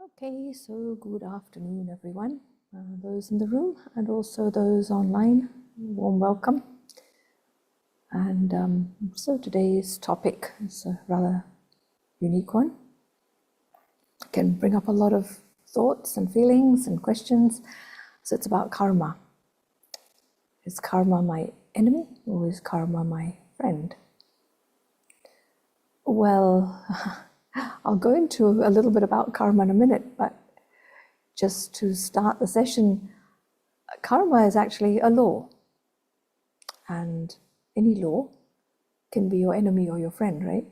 Okay, so good afternoon, everyone. Those in the room and also those online, warm welcome. And so today's topic is a rather unique one. It can bring up a lot of thoughts and feelings and questions. So it's about karma. Is karma my enemy or is karma my friend? Well, I'll go into a little bit about karma in a minute, but just to start the session, karma is actually a law. And any law can be your enemy or your friend, right?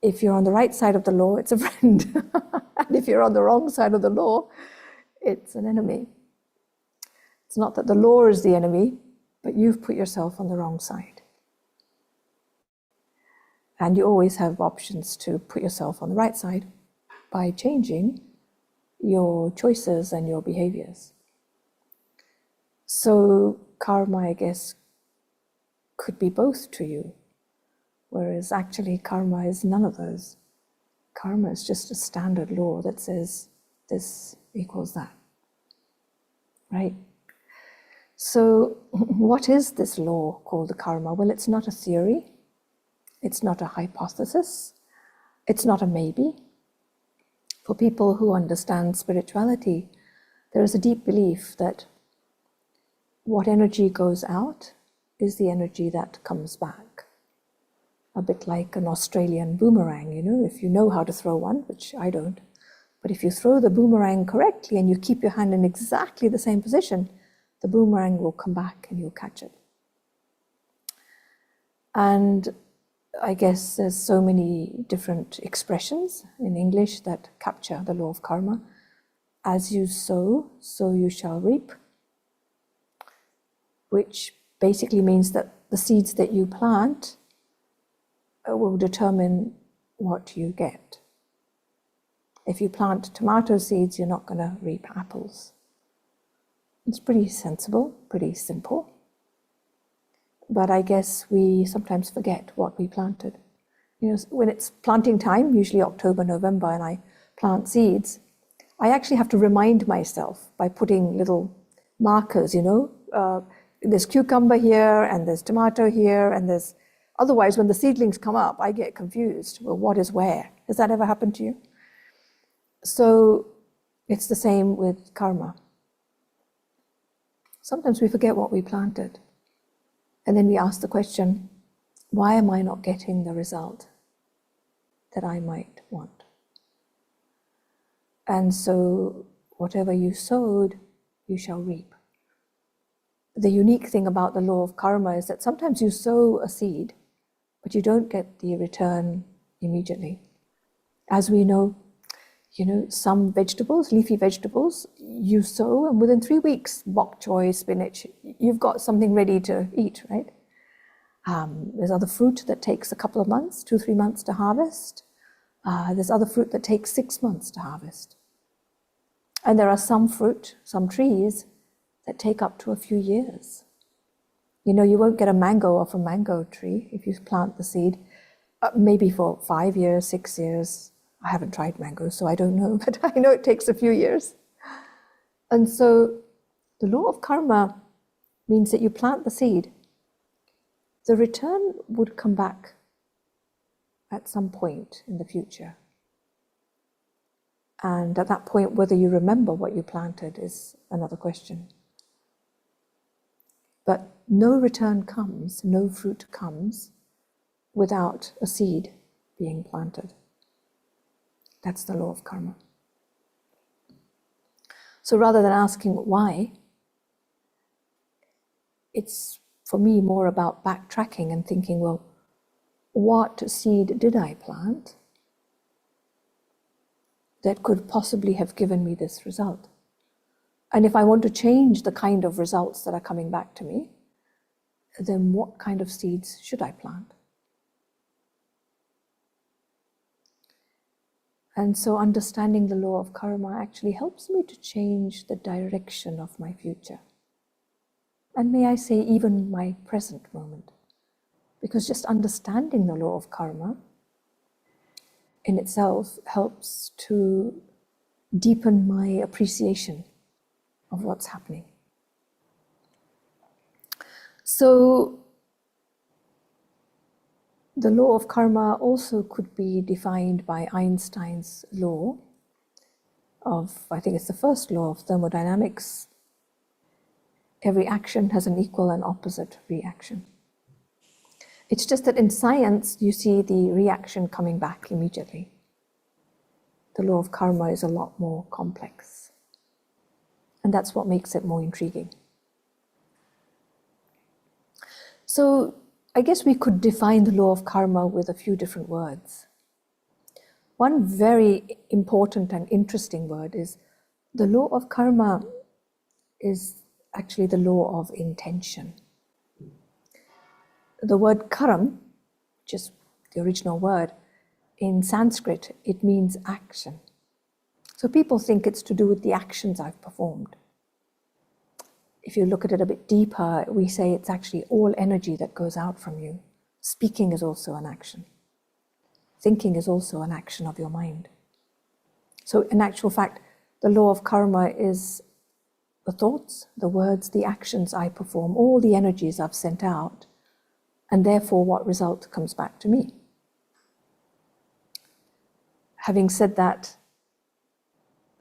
If you're on the right side of the law, it's a friend. And if you're on the wrong side of the law, it's an enemy. It's not that the law is the enemy, but you've put yourself on the wrong side. And you always have options to put yourself on the right side by changing your choices and your behaviors. So karma, I guess, could be both to you, whereas actually karma is none of those. Karma is just a standard law that says this equals that, right? So what is this law called karma? Well, it's not a theory. It's not a hypothesis. It's not a maybe. For people who understand spirituality, there is a deep belief that what energy goes out is the energy that comes back. A bit like an Australian boomerang, if you know how to throw one, which I don't. But if you throw the boomerang correctly and you keep your hand in exactly the same position, the boomerang will come back and you'll catch it. And I guess there's so many different expressions in English that capture the law of karma. As you sow, so you shall reap, which basically means that the seeds that you plant will determine what you get. If you plant tomato seeds, you're not going to reap apples. It's pretty sensible, pretty simple. But I guess we sometimes forget what we planted. When it's planting time, usually October, November, and I plant seeds, I actually have to remind myself by putting little markers, there's cucumber here, and there's tomato here, and there's... Otherwise, when the seedlings come up, I get confused. Well, what is where? Has that ever happened to you? So it's the same with karma. Sometimes we forget what we planted. And then we ask the question, why am I not getting the result that I might want? And so whatever you sowed, you shall reap. The unique thing about the law of karma is that sometimes you sow a seed, but you don't get the return immediately. As we know, some vegetables, leafy vegetables, you sow and within 3 weeks, bok choy, spinach, you've got something ready to eat, right? There's other fruit that takes a couple of months, 2-3 months to harvest. There's other fruit that takes 6 months to harvest. And there are some fruit, some trees that take up to a few years. You won't get a mango off a mango tree if you plant the seed, maybe for 5 years, 6 years. I haven't tried mango, so I don't know, but I know it takes a few years. And so the law of karma means that you plant the seed. The return would come back at some point in the future. And at that point, whether you remember what you planted is another question. But no return comes, no fruit comes without a seed being planted. That's the law of karma. So rather than asking why, it's for me more about backtracking and thinking, well, what seed did I plant that could possibly have given me this result? And if I want to change the kind of results that are coming back to me, then what kind of seeds should I plant? And so understanding the law of karma actually helps me to change the direction of my future. And may I say, even my present moment. Because just understanding the law of karma in itself helps to deepen my appreciation of what's happening. So the law of karma also could be defined by Einstein's law of, I think it's the first law of thermodynamics. Every action has an equal and opposite reaction. It's just that in science, you see the reaction coming back immediately. The law of karma is a lot more complex. And that's what makes it more intriguing. So I guess we could define the law of karma with a few different words. One very important and interesting word is the law of karma is actually the law of intention. The word karam, which is the original word, in Sanskrit, it means action. So people think it's to do with the actions I've performed. If you look at it a bit deeper, we say it's actually all energy that goes out from you. Speaking is also an action. Thinking is also an action of your mind. So in actual fact, the law of karma is the thoughts, the words, the actions I perform, all the energies I've sent out, and therefore what result comes back to me. Having said that,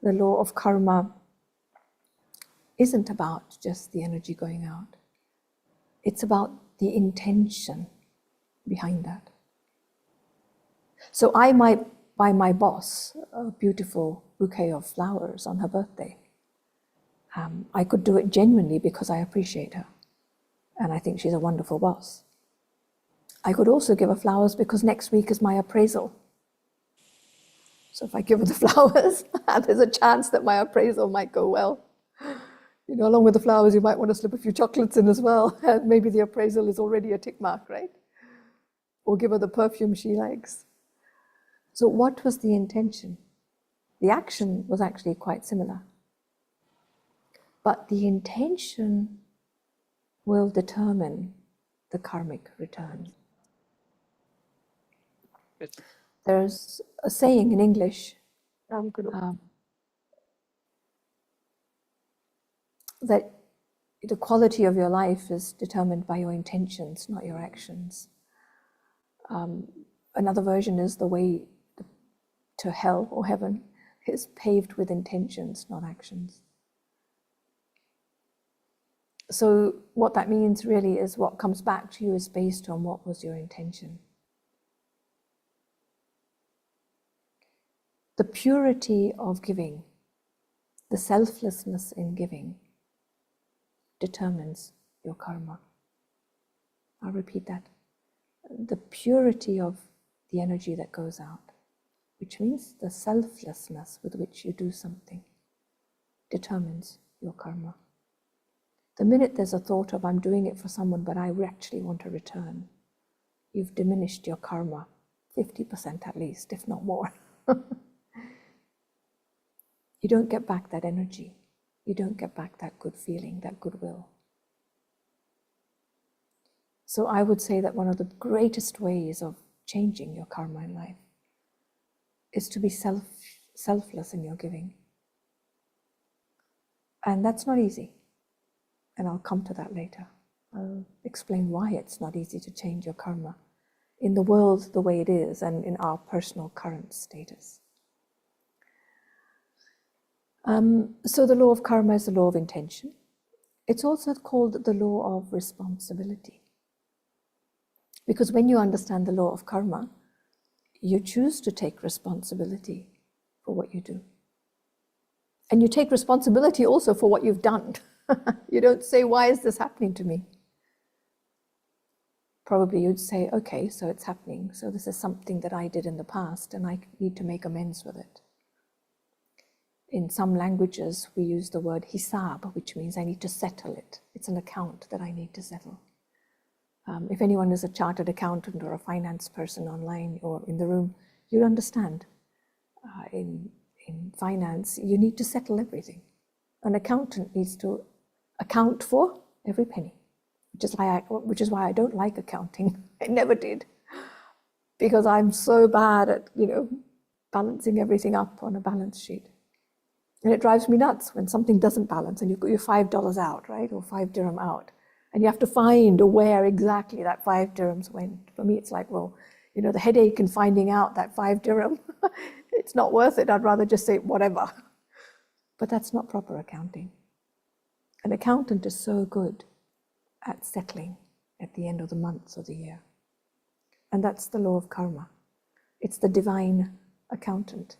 the law of karma isn't about just the energy going out. It's about the intention behind that. So I might buy my boss a beautiful bouquet of flowers on her birthday. I could do it genuinely because I appreciate her and I think she's a wonderful boss. I could also give her flowers because next week is my appraisal. So if I give her the flowers, there's a chance that my appraisal might go well. You know, along with the flowers, you might want to slip a few chocolates in as well. And maybe the appraisal is already a tick mark, right? Or give her the perfume she likes. So what was the intention? The action was actually quite similar. But the intention will determine the karmic return. There's a saying in English that the quality of your life is determined by your intentions, not your actions. Another version is the way to hell or heaven is paved with intentions, not actions. So what that means really is what comes back to you is based on what was your intention. The purity of giving, the selflessness in giving, determines your karma. I'll repeat that. The purity of the energy that goes out, which means the selflessness with which you do something, determines your karma. The minute there's a thought of, I'm doing it for someone, but I actually want a return, you've diminished your karma, 50% at least, if not more. You don't get back that energy. You don't get back that good feeling, that goodwill. So I would say that one of the greatest ways of changing your karma in life is to be selfless in your giving. And that's not easy. And I'll come to that later. I'll explain why it's not easy to change your karma in the world the way it is and in our personal current status. So the law of karma is the law of intention. It's also called the law of responsibility. Because when you understand the law of karma, you choose to take responsibility for what you do. And you take responsibility also for what you've done. You don't say, why is this happening to me? Probably you'd say, okay, so it's happening. So this is something that I did in the past and I need to make amends with it. In some languages, we use the word hisab, which means I need to settle it. It's an account that I need to settle. If anyone is a chartered accountant or a finance person online or in the room, you'll understand. In finance, you need to settle everything. An accountant needs to account for every penny, which is why I don't like accounting. I never did, because I'm so bad at, balancing everything up on a balance sheet. And it drives me nuts when something doesn't balance and you've got your $5 out, right? Or 5 dirham out. And you have to find where exactly that 5 dirhams went. For me, it's like, well, you know, the headache in finding out that 5 dirham, it's not worth it. I'd rather just say whatever. But that's not proper accounting. An accountant is so good at settling at the end of the month or the year. And that's the law of karma. It's the divine accountant.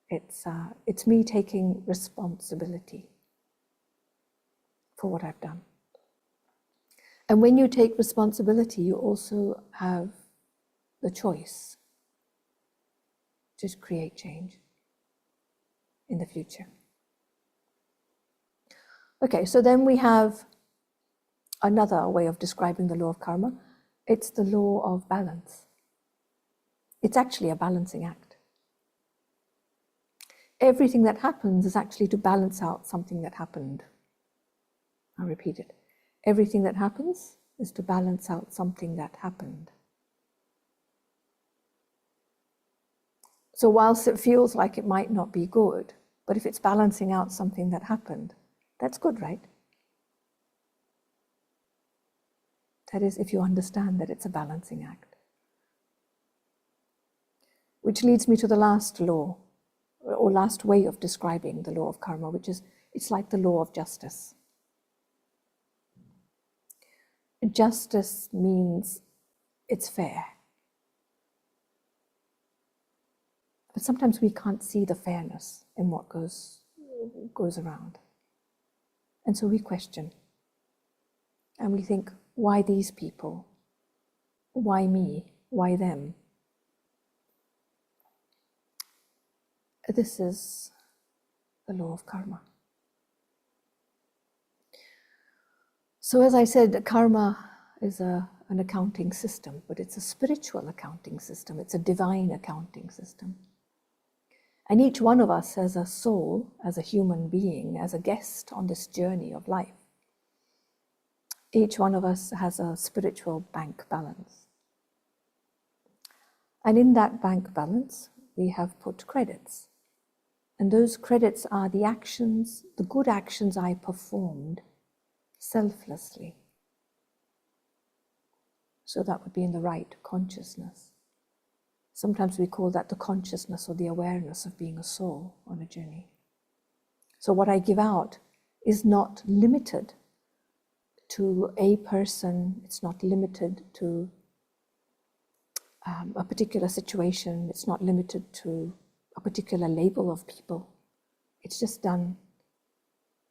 It's me taking responsibility for what I've done. And when you take responsibility, you also have the choice to create change in the future. Okay, so then we have another way of describing the law of karma. It's the law of balance. It's actually a balancing act. Everything that happens is actually to balance out something that happened. I'll repeat it. Everything that happens is to balance out something that happened. So whilst it feels like it might not be good, but if it's balancing out something that happened, that's good, right? That is, if you understand that it's a balancing act. Which leads me to the last law, or last way of describing the law of karma, which is, it's like the law of justice. Justice means it's fair. But sometimes we can't see the fairness in what goes around. And so we question. And we think, why these people? Why me? Why them? This is the law of karma. So as I said, karma is an accounting system, but it's a spiritual accounting system. It's a divine accounting system. And each one of us as a soul, as a human being, as a guest on this journey of life, each one of us has a spiritual bank balance. And in that bank balance, we have put credits. And those credits are the actions, the good actions I performed selflessly. So that would be in the right consciousness. Sometimes we call that the consciousness or the awareness of being a soul on a journey. So what I give out is not limited to a person. It's not limited to a particular situation. It's not limited to a particular label of people. It's just done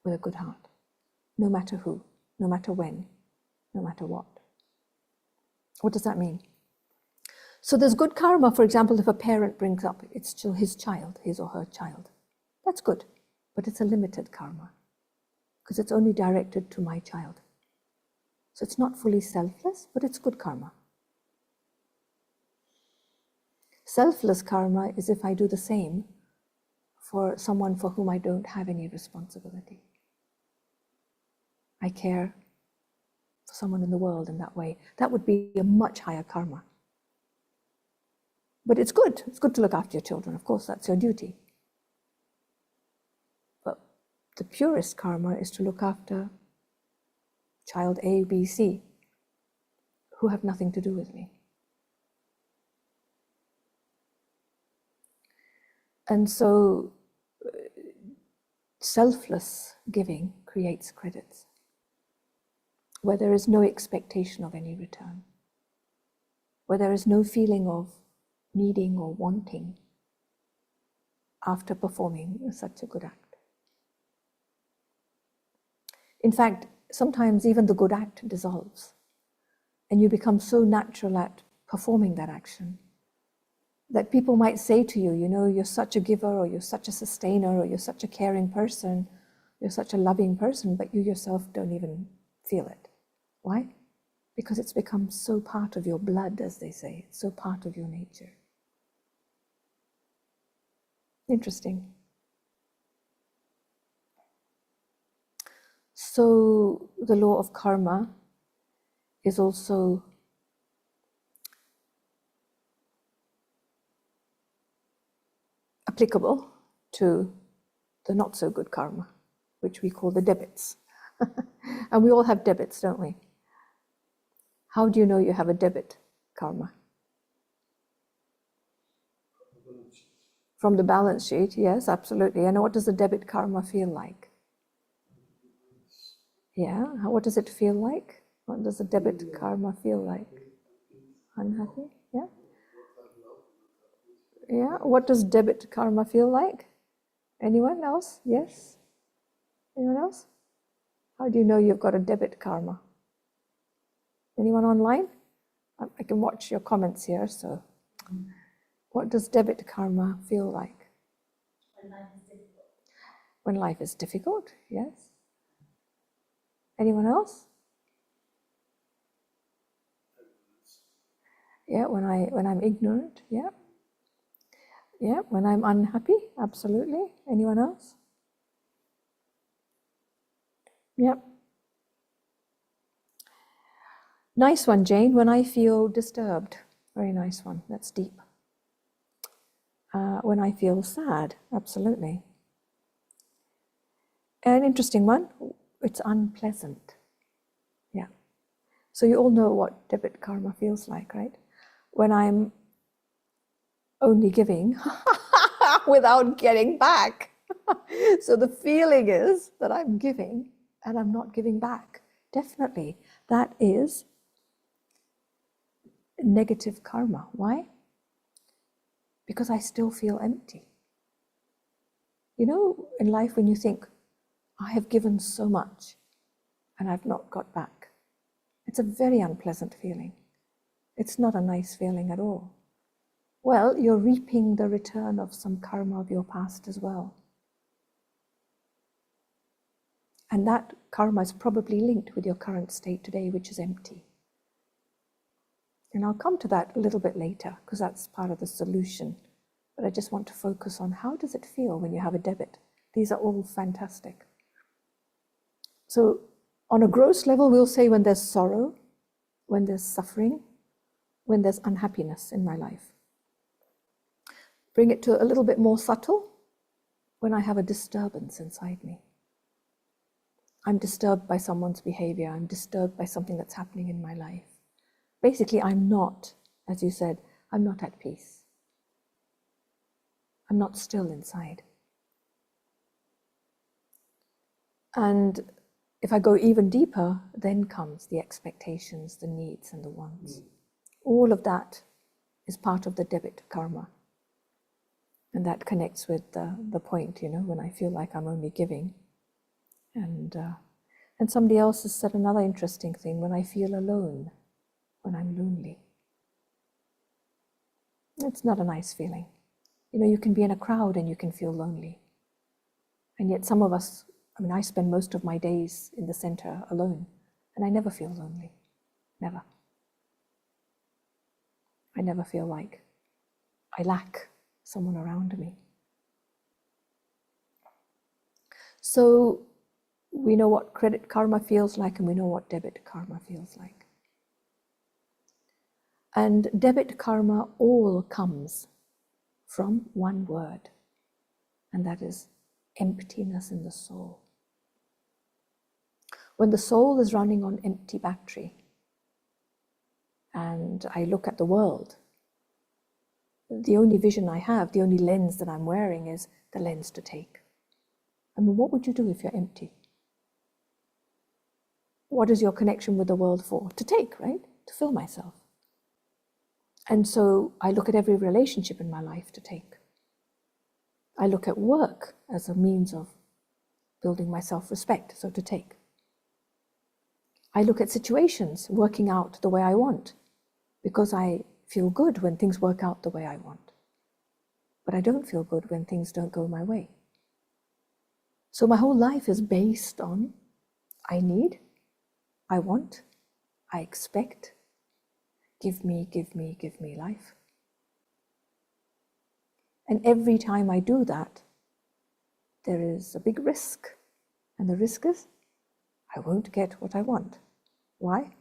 with a good heart, no matter who, no matter when, no matter what. What does that mean? So there's good karma, for example, if a parent brings up it's still his child, his or her child. That's good, but it's a limited karma because it's only directed to my child. So it's not fully selfless, but it's good karma. Selfless karma is if I do the same for someone for whom I don't have any responsibility. I care for someone in the world in that way. That would be a much higher karma. But it's good. It's good to look after your children. Of course, that's your duty. But the purest karma is to look after child A, B, C, who have nothing to do with me. And so selfless giving creates credits, where there is no expectation of any return, where there is no feeling of needing or wanting after performing such a good act. In fact, sometimes even the good act dissolves, and you become so natural at performing that action that people might say to you, you know, you're such a giver, or you're such a sustainer, or you're such a caring person, you're such a loving person, but you yourself don't even feel it. Why? Because it's become so part of your blood, as they say. It's so part of your nature. Interesting. So the law of karma is also applicable to the not so good karma, which we call the debits. And we all have debits, don't we? How do you know you have a debit karma? From the balance sheet, yes, absolutely. And what does the debit karma feel like? Yeah, what does it feel like? What does the debit karma feel like? Unhappy? Yeah? Yeah, what does debit karma feel like? Anyone else? Yes? Anyone else? How do you know you've got a debit karma? Anyone online? I can watch your comments here, so. What does debit karma feel like? When life is difficult. When life is difficult, yes. Anyone else? Yeah, when I'm ignorant, yeah. Yeah, when I'm unhappy, absolutely. Anyone else? Yep. Nice one, Jane. When I feel disturbed. Very nice one. That's deep. When I feel sad, absolutely. An interesting one. It's unpleasant. Yeah. So you all know what debit karma feels like, right? When I'm only giving without getting back. So the feeling is that I'm giving and I'm not giving back. Definitely. That is negative karma. Why? Because I still feel empty. You know, in life when you think, I have given so much and I've not got back, it's a very unpleasant feeling. It's not a nice feeling at all. Well, you're reaping the return of some karma of your past as well. And that karma is probably linked with your current state today, which is empty. And I'll come to that a little bit later, because that's part of the solution. But I just want to focus on how does it feel when you have a debit? These are all fantastic. So on a gross level, we'll say when there's sorrow, when there's suffering, when there's unhappiness in my life. Bring it to a little bit more subtle, when I have a disturbance inside me. I'm disturbed by someone's behavior. I'm disturbed by something that's happening in my life. Basically, I'm not, as you said, I'm not at peace. I'm not still inside. And if I go even deeper, then comes the expectations, the needs, and the wants. All of that is part of the debit karma. And that connects with the point, you know, when I feel like I'm only giving. And somebody else has said another interesting thing, when I feel alone, when I'm lonely. It's not a nice feeling. You know, you can be in a crowd and you can feel lonely. And yet some of us, I mean, I spend most of my days in the center alone, and I never feel lonely. Never. I never feel like I lack someone around me. So we know what credit karma feels like, and we know what debit karma feels like. And debit karma all comes from one word, and that is emptiness in the soul. When the soul is running on empty battery, and I look at the world, the only vision I have, the only lens that I'm wearing is the lens to take. I mean, what would you do if you're empty? What is your connection with the world for? To take, right? To fill myself. And so I look at every relationship in my life to take. I look at work as a means of building my self-respect, so to take. I look at situations working out the way I want, because I feel good when things work out the way I want. But I don't feel good when things don't go my way. So my whole life is based on I need, I want, I expect, give me, give me, give me life. And every time I do that, there is a big risk. And the risk is I won't get what I want. Why?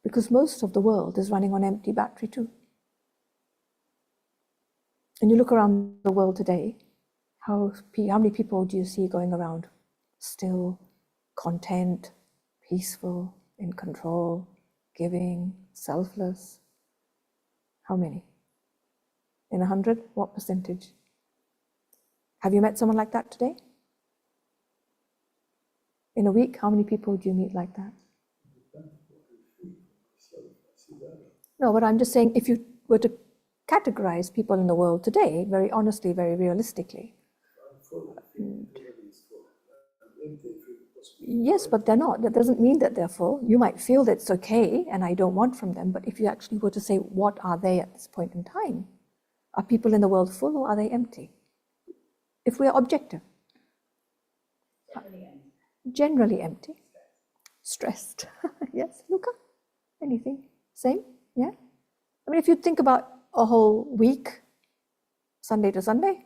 Because most of the world is running on empty battery too. And you look around the world today, How many people do you see going around still, content, peaceful, in control, giving, selfless? How many? In 100, what percentage? Have you met someone like that today? In a week, how many people do you meet like that? No, but I'm just saying, if you were to categorize people in the world today, very honestly, very realistically. Yes, but they're not. That doesn't mean that they're full. You might feel that it's okay and I don't want from them, but if you actually were to say, what are they at this point in time? Are people in the world full or are they empty? If we're objective. Generally empty. Stressed. Yes, Luca? Anything? Same? Yeah? I mean, if you think about a whole week, Sunday to Sunday,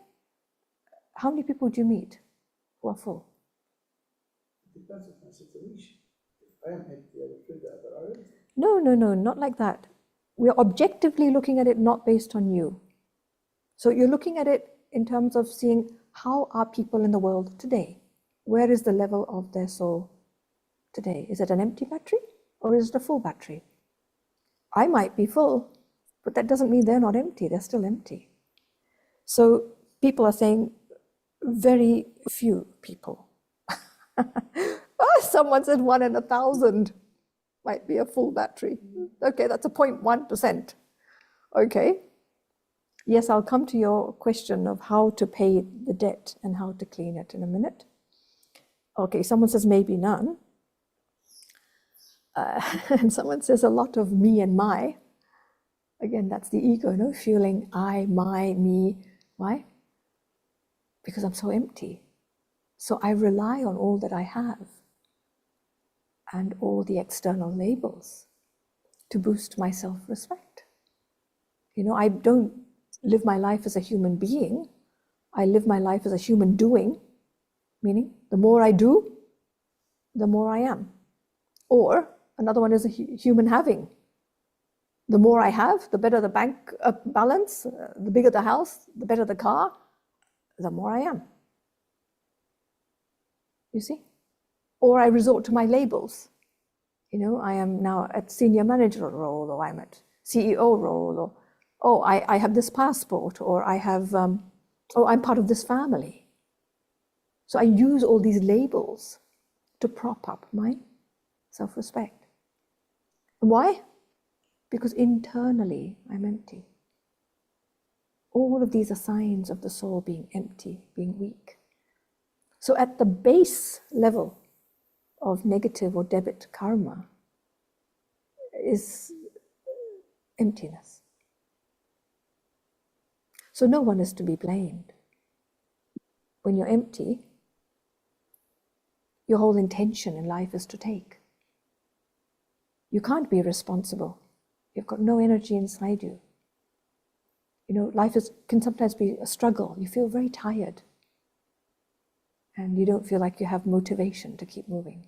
how many people do you meet who are full? It depends on my situation. If I am empty, I will feel that, but I empty. No, not like that. We're objectively looking at it not based on you. So you're looking at it in terms of seeing how are people in the world today? Where is the level of their soul today? Is it an empty battery or is it a full battery? I might be full, but that doesn't mean they're not empty. They're still empty. So people are saying very few people. Someone said 1 in 1,000 might be a full battery. Okay, that's a 0.1%. Okay. Yes, I'll come to your question of how to pay the debt and how to clean it in a minute. Okay, someone says maybe none. And someone says a lot of me and my. Again, that's the ego, no? Feeling I, my, me. Why? Because I'm so empty. So I rely on all that I have and all the external labels to boost my self-respect. You know, I don't live my life as a human being. I live my life as a human doing, meaning the more I do, the more I am. Or another one is a human having. The more I have, the better the bank balance, the bigger the house, the better the car, the more I am. You see? Or I resort to my labels. You know, I am now at senior manager role, or I'm at CEO role, or, oh, I have this passport, or I have, oh, I'm part of this family. So I use all these labels to prop up my self-respect. Why? Because internally I'm empty. All of these are signs of the soul being empty, being weak. So at the base level of negative or debit karma is emptiness. So no one is to be blamed. When you're empty, your whole intention in life is to take. You can't be responsible. You've got no energy inside you. You know, life can sometimes be a struggle. You feel very tired. And you don't feel like you have motivation to keep moving.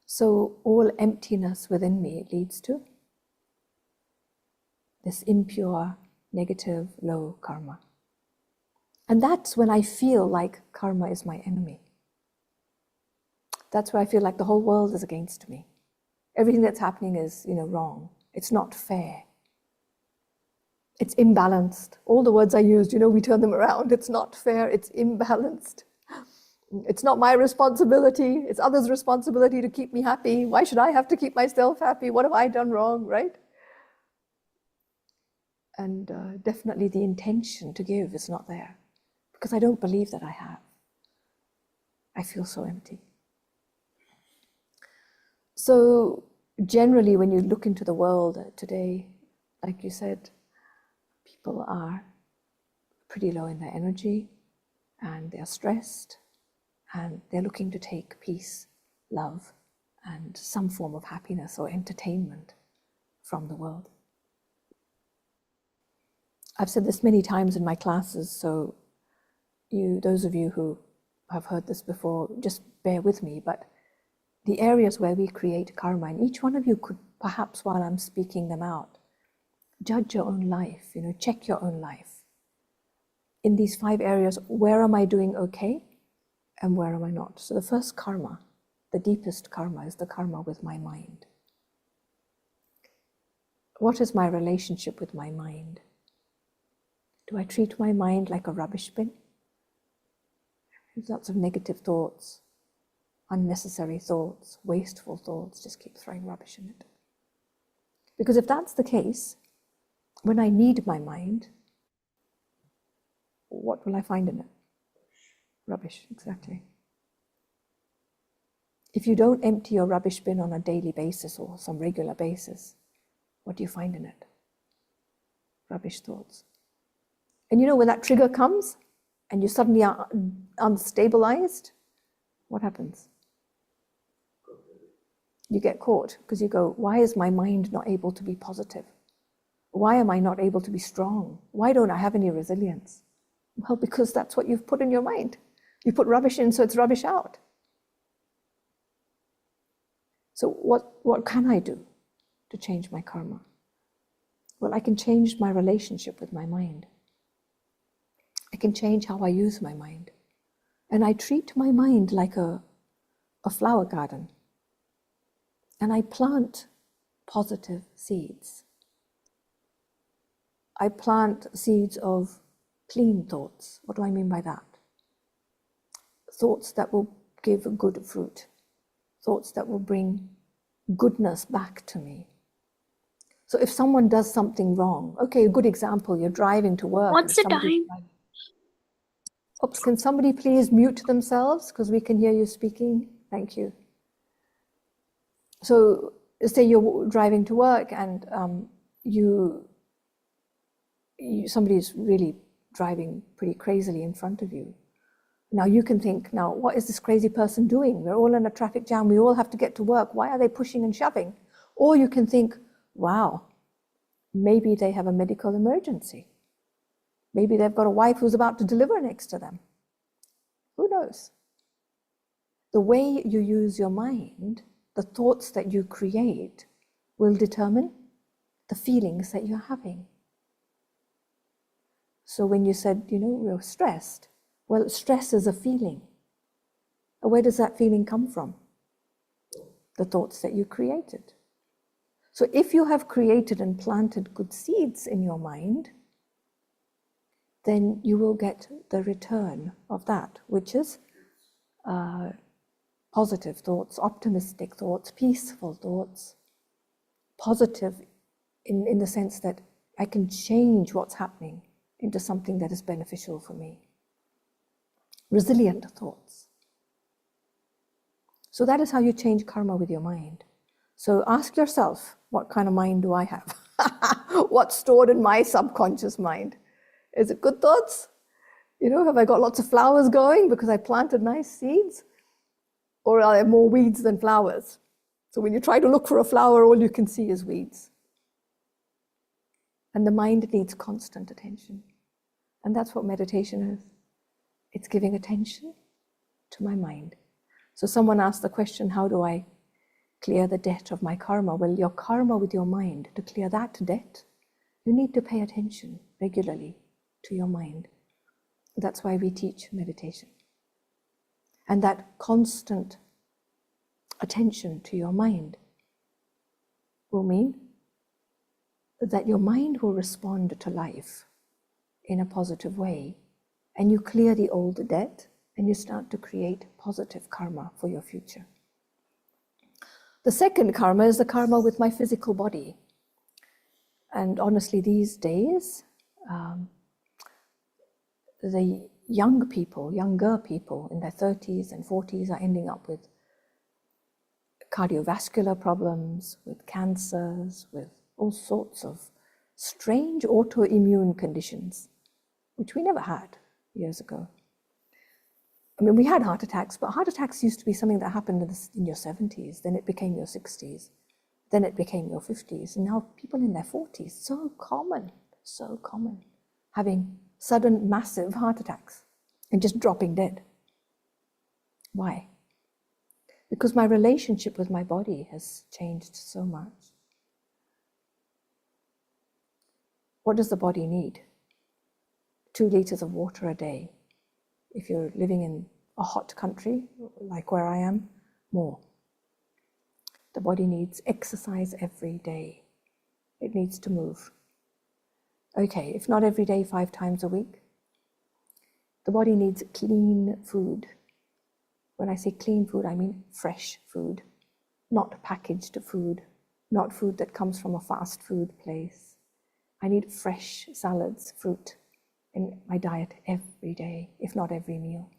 So all emptiness within me leads to this impure, negative, low karma. And that's when I feel like karma is my enemy. That's where I feel like the whole world is against me. Everything that's happening is, wrong. It's not fair. It's imbalanced. All the words I used, we turn them around. It's not fair. It's imbalanced. It's not my responsibility. It's others' responsibility to keep me happy. Why should I have to keep myself happy? What have I done wrong, right? And definitely the intention to give is not there because I don't believe that I have. I feel so empty. So generally, when you look into the world today, like you said, people are pretty low in their energy and they're stressed and they're looking to take peace, love, and some form of happiness or entertainment from the world. I've said this many times in my classes, so those of you who have heard this before, just bear with me, but the areas where we create karma, and each one of you could perhaps, while I'm speaking them out, judge your own life, check your own life. In these 5 areas, where am I doing okay and where am I not? So the first karma, the deepest karma, is the karma with my mind. What is my relationship with my mind? Do I treat my mind like a rubbish bin? There's lots of negative thoughts, unnecessary thoughts, wasteful thoughts, just keep throwing rubbish in it. Because if that's the case, when I need my mind, what will I find in it? Rubbish, exactly. If you don't empty your rubbish bin on a daily basis or some regular basis, what do you find in it? Rubbish thoughts. And when that trigger comes and you suddenly are unstabilized, what happens? You get caught because you go, why is my mind not able to be positive? Why am I not able to be strong? Why don't I have any resilience? Well, because that's what you've put in your mind. You put rubbish in, so it's rubbish out. So what can I do to change my karma? Well, I can change my relationship with my mind. I can change how I use my mind. And I treat my mind like a flower garden. And I plant positive seeds. I plant seeds of clean thoughts. What do I mean by that? Thoughts that will give good fruit. Thoughts that will bring goodness back to me. So if someone does something wrong, okay, a good example, you're driving to work. What's the time? Oops, can somebody please mute themselves because we can hear you speaking? Thank you. So say you're driving to work and somebody's really driving pretty crazily in front of you. Now you can think, now what is this crazy person doing? We're all in a traffic jam, we all have to get to work. Why are they pushing and shoving? Or you can think, wow, maybe they have a medical emergency. Maybe they've got a wife who's about to deliver next to them. Who knows? The way you use your mind, the thoughts that you create, will determine the feelings that you're having. So when you said, we're stressed, well, stress is a feeling. Where does that feeling come from? The thoughts that you created. So if you have created and planted good seeds in your mind, then you will get the return of that, which is positive thoughts, optimistic thoughts, peaceful thoughts, positive in the sense that I can change what's happening into something that is beneficial for me. Resilient thoughts. So that is how you change karma with your mind. So ask yourself, what kind of mind do I have? What's stored in my subconscious mind? Is it good thoughts? Have I got lots of flowers going because I planted nice seeds? Or are there more weeds than flowers? So when you try to look for a flower, all you can see is weeds. And the mind needs constant attention. And that's what meditation is. It's giving attention to my mind. So someone asked the question, how do I clear the debt of my karma? Well, your karma with your mind, to clear that debt, you need to pay attention regularly to your mind. That's why we teach meditation. And that constant attention to your mind will mean that your mind will respond to life in a positive way, and you clear the old debt and you start to create positive karma for your future. The second karma is the karma with my physical body. And honestly, these days, the younger people in their 30s and 40s are ending up with cardiovascular problems, with cancers, with all sorts of strange autoimmune conditions, which we never had years ago. I mean, we had heart attacks, but heart attacks used to be something that happened in your 70s, then it became your 60s, then it became your 50s, and now people in their 40s, so common, having sudden massive heart attacks and just dropping dead. Why? Because my relationship with my body has changed so much. what does the body need? 2 liters of water a day. If you're living in a hot country, like where I am, more. The body needs exercise every day. It needs to move. Okay, if not every day, 5 times a week. The body needs clean food. When I say clean food, I mean fresh food, not packaged food, not food that comes from a fast food place. I need fresh salads, fruit in my diet every day, if not every meal.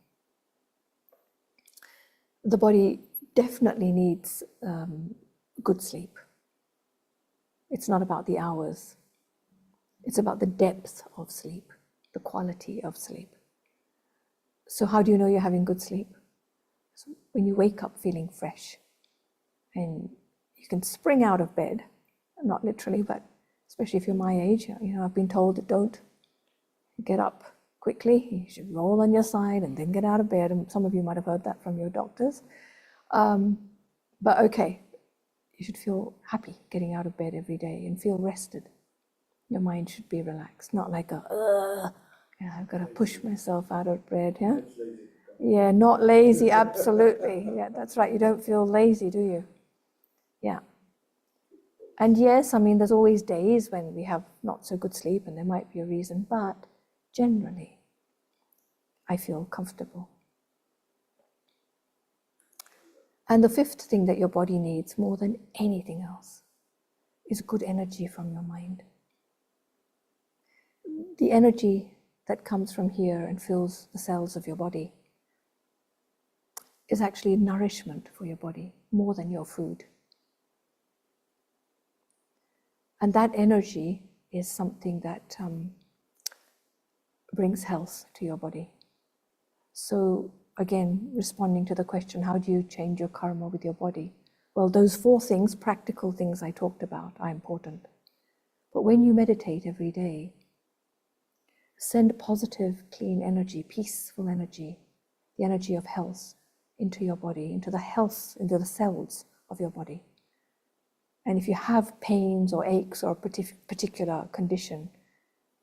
The body definitely needs good sleep. It's not about the hours. It's about the depth of sleep, the quality of sleep. So how do you know you're having good sleep? So when you wake up feeling fresh and you can spring out of bed, not literally, but especially if you're my age, I've been told that don't get up quickly. You should roll on your side and then get out of bed. And some of you might have heard that from your doctors. But okay, you should feel happy getting out of bed every day and feel rested. Your mind should be relaxed, not like I've got to push myself out of bed. Yeah, not lazy, absolutely. Yeah, that's right. You don't feel lazy, do you? Yeah. And yes, I mean, there's always days when we have not so good sleep and there might be a reason, but generally, I feel comfortable. And the 5th thing that your body needs more than anything else is good energy from your mind. The energy that comes from here and fills the cells of your body is actually nourishment for your body more than your food. And that energy is something that brings health to your body. So again, responding to the question, how do you change your karma with your body? Well, those 4 things, practical things I talked about, are important. But when you meditate every day, send positive, clean energy, peaceful energy, the energy of health into your body, into the cells of your body. And if you have pains or aches or a particular condition,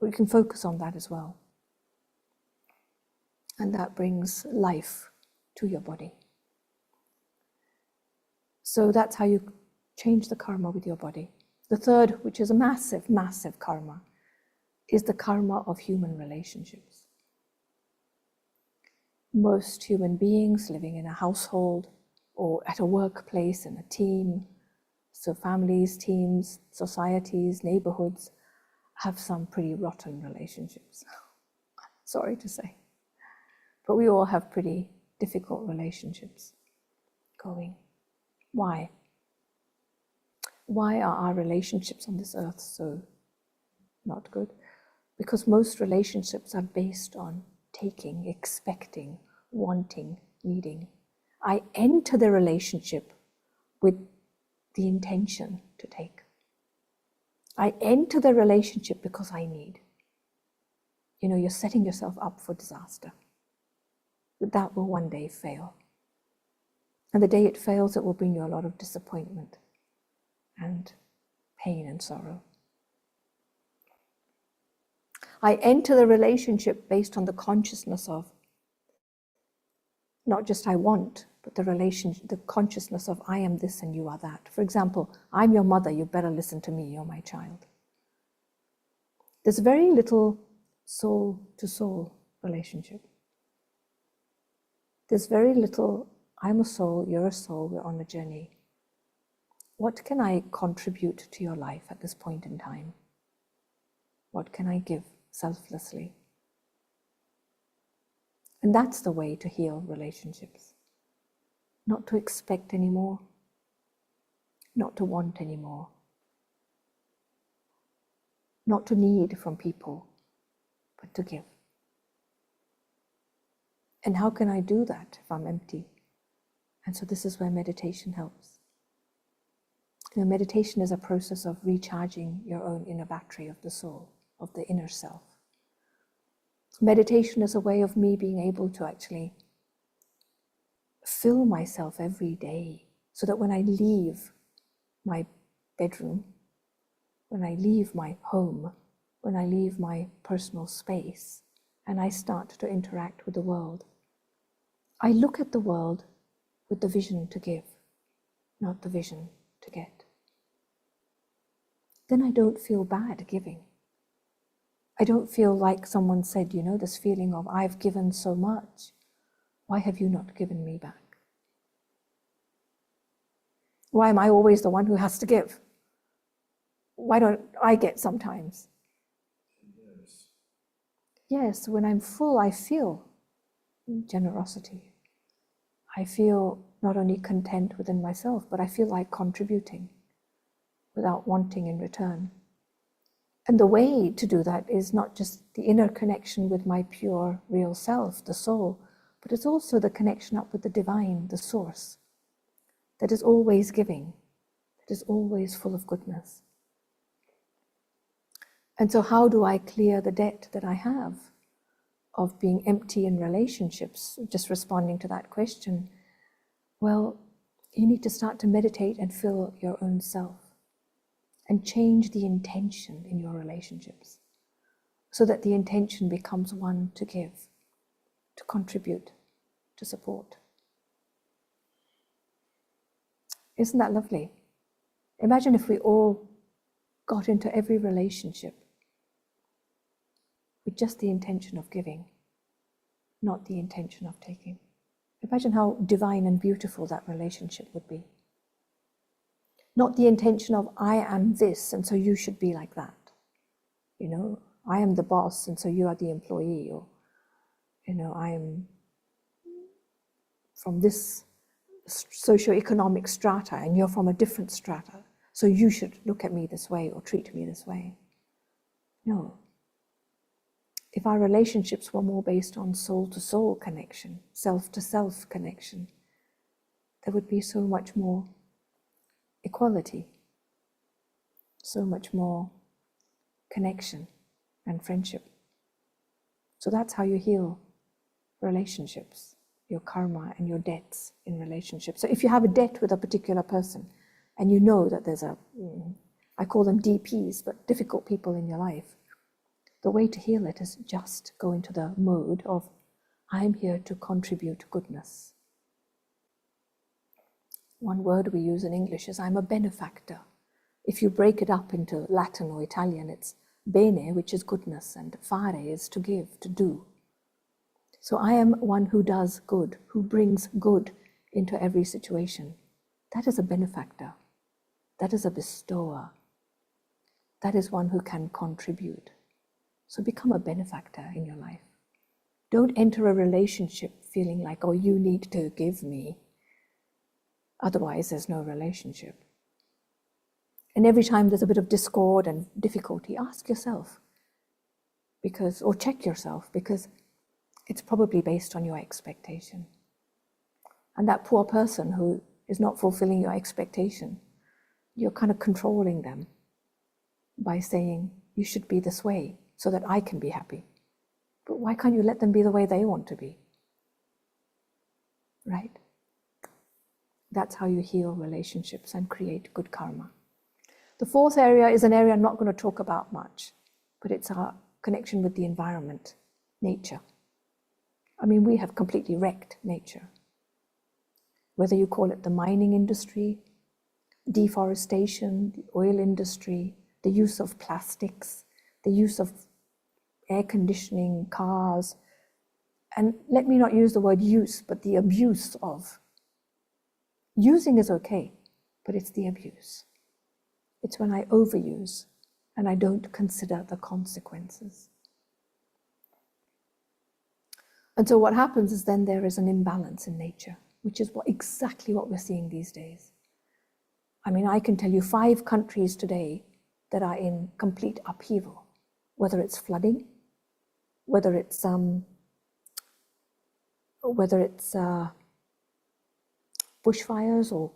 we can focus on that as well. And that brings life to your body. So that's how you change the karma with your body. The 3rd, which is a massive, massive karma, is the karma of human relationships. Most human beings living in a household or at a workplace, in a team, so families, teams, societies, neighborhoods, have some pretty rotten relationships. Sorry to say. But we all have pretty difficult relationships going. Why? Why are our relationships on this earth so not good? Because most relationships are based on taking, expecting, wanting, needing. I enter the relationship with the intention to take. I enter the relationship because I need. You're setting yourself up for disaster. That will one day fail. And the day it fails, it will bring you a lot of disappointment and pain and sorrow. I enter the relationship based on the consciousness of not just I want, but the consciousness of I am this and you are that. For example, I'm your mother, you better listen to me, you're my child. There's very little soul-to-soul relationship. There's very little, I'm a soul, you're a soul, we're on a journey. What can I contribute to your life at this point in time? What can I give selflessly? And that's the way to heal relationships. Not to expect anymore, not to want anymore, not to need from people, but to give. And how can I do that if I'm empty? And so this is where meditation helps. Meditation is a process of recharging your own inner battery of the soul, of the inner self. Meditation is a way of me being able to actually fill myself every day so that when I leave my bedroom, when I leave my home, when I leave my personal space and I start to interact with the world, I look at the world with the vision to give, not the vision to get. Then I don't feel bad giving. I don't feel like someone said, you know, this feeling of, I've given so much, why have you not given me back? Why am I always the one who has to give? Why don't I get sometimes? Yes, when I'm full, I feel generosity. I feel not only content within myself, but I feel like contributing without wanting in return. And the way to do that is not just the inner connection with my pure, real self, the soul, but it's also the connection up with the divine, the source, that is always giving, that is always full of goodness. And so how do I clear the debt that I have of being empty in relationships? Just responding to that question, well, you need to start to meditate and fill your own self and change the intention in your relationships so that the intention becomes one to give, to contribute, to support. Isn't that lovely? Imagine if we all got into every relationship with just the intention of giving, not the intention of taking. Imagine how divine and beautiful that relationship would be. Not the intention of, I am this, and so you should be like that. You know, I am the boss, and so you are the employee. Or, you know, I am from this socioeconomic strata, and you're from a different strata, so you should look at me this way or treat me this way. No. If our relationships were more based on soul-to-soul connection, self-to-self connection, there would be so much more equality, so much more connection and friendship. So that's how you heal relationships, your karma and your debts in relationships. So if you have a debt with a particular person and you know that there's I call them DPs, but difficult people in your life, the way to heal it is just go into the mode of, I'm here to contribute goodness. One word we use in English is, I'm a benefactor. If you break it up into Latin or Italian, it's bene, which is goodness, and fare is to give, to do. So I am one who does good, who brings good into every situation. That is a benefactor. That is a bestower. That is one who can contribute. So become a benefactor in your life. Don't enter a relationship feeling like, oh, you need to give me. Otherwise, there's no relationship. And every time there's a bit of discord and difficulty, ask yourself, or check yourself, because it's probably based on your expectation. And that poor person who is not fulfilling your expectation, you're kind of controlling them by saying, you should be this way so that I can be happy. But why can't you let them be the way they want to be? Right? That's how you heal relationships and create good karma. The fourth area is an area I'm not going to talk about much, but it's our connection with the environment, nature. I mean, we have completely wrecked nature. Whether you call it the mining industry, deforestation, the oil industry, the use of plastics, the use of air conditioning, cars, and let me not use the word use, but the abuse of. Using is okay, but it's the abuse. It's when I overuse and I don't consider the consequences. And so what happens is then there is an imbalance in nature, which is exactly what we're seeing these days. I mean, I can tell you 5 countries today that are in complete upheaval, whether it's flooding, whether it's bushfires, or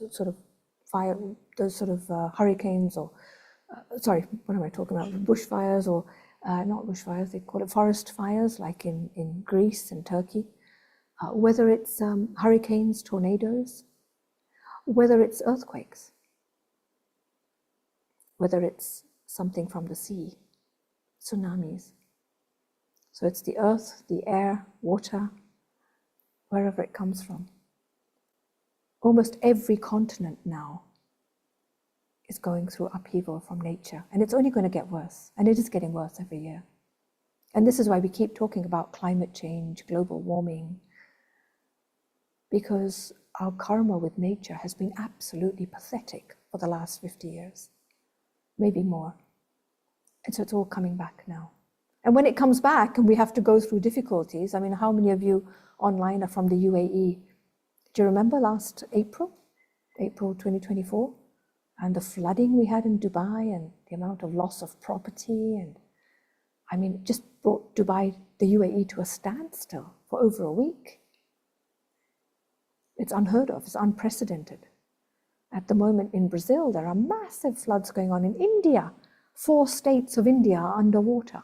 sort of fire, those sort of hurricanes, or sorry, what am I talking about? Bushfires, or not bushfires, they call it forest fires, like in Greece and Turkey. Whether it's hurricanes, tornadoes, whether it's earthquakes, whether it's something from the sea, tsunamis. So it's the earth, the air, water, wherever it comes from. Almost every continent now is going through upheaval from nature, and it's only going to get worse, and it is getting worse every year. And this is why we keep talking about climate change, global warming, because our karma with nature has been absolutely pathetic for the last 50 years, maybe more. And so it's all coming back now. And when it comes back and we have to go through difficulties, I mean, how many of you online are from the UAE? Do you remember last April 2024? And the flooding we had in Dubai and the amount of loss of property, and I mean, it just brought Dubai, the UAE, to a standstill for over a week. It's unheard of, it's unprecedented. At the moment in Brazil, there are massive floods going on. In India, 4 states of India are underwater.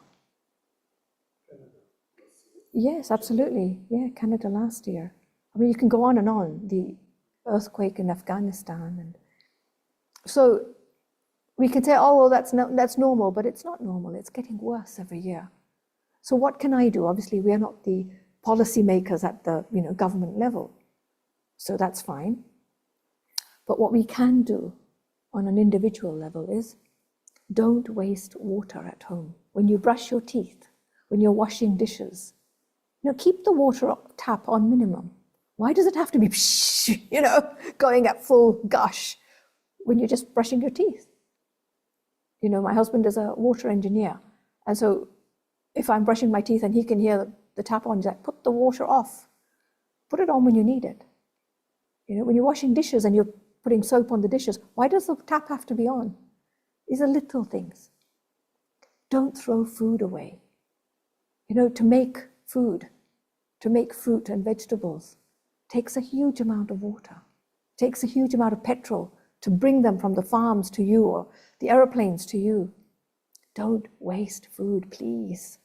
Yes, absolutely. Yeah, Canada last year. I mean, you can go on and on. The earthquake in Afghanistan, and so we can say, oh, well, that's normal, but it's not normal. It's getting worse every year. So what can I do? Obviously, we are not the policymakers at the government level, so that's fine. But what we can do on an individual level is don't waste water at home. When you brush your teeth, when you're washing dishes, keep the water tap on minimum. Why does it have to be, going at full gush when you're just brushing your teeth? My husband is a water engineer. And so if I'm brushing my teeth and he can hear the tap on, he's like, put the water off. Put it on when you need it. When you're washing dishes and you're putting soap on the dishes, why does the tap have to be on? These are little things. Don't throw food away. To make food, to make fruit and vegetables, takes a huge amount of water, takes a huge amount of petrol to bring them from the farms to you or the aeroplanes to you. Don't waste food, please.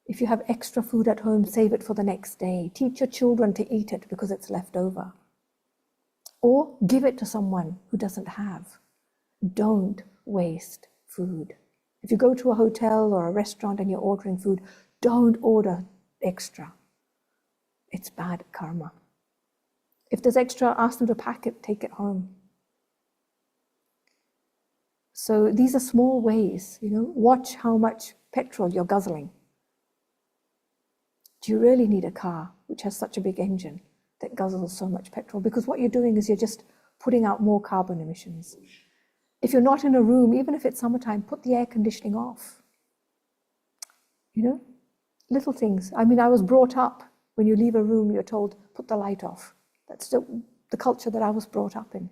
If you have extra food at home, save it for the next day. Teach your children to eat it because it's left over. Or give it to someone who doesn't have. Don't waste food. If you go to a hotel or a restaurant and you're ordering food, don't order extra. It's bad karma. If there's extra, ask them to pack it, take it home. So these are small ways, watch how much petrol you're guzzling. Do you really need a car which has such a big engine that guzzles so much petrol? Because what you're doing is you're just putting out more carbon emissions. If you're not in a room, even if it's summertime, put the air conditioning off. Little things. I mean, I was brought up, when you leave a room, you're told, put the light off. That's the culture that I was brought up in.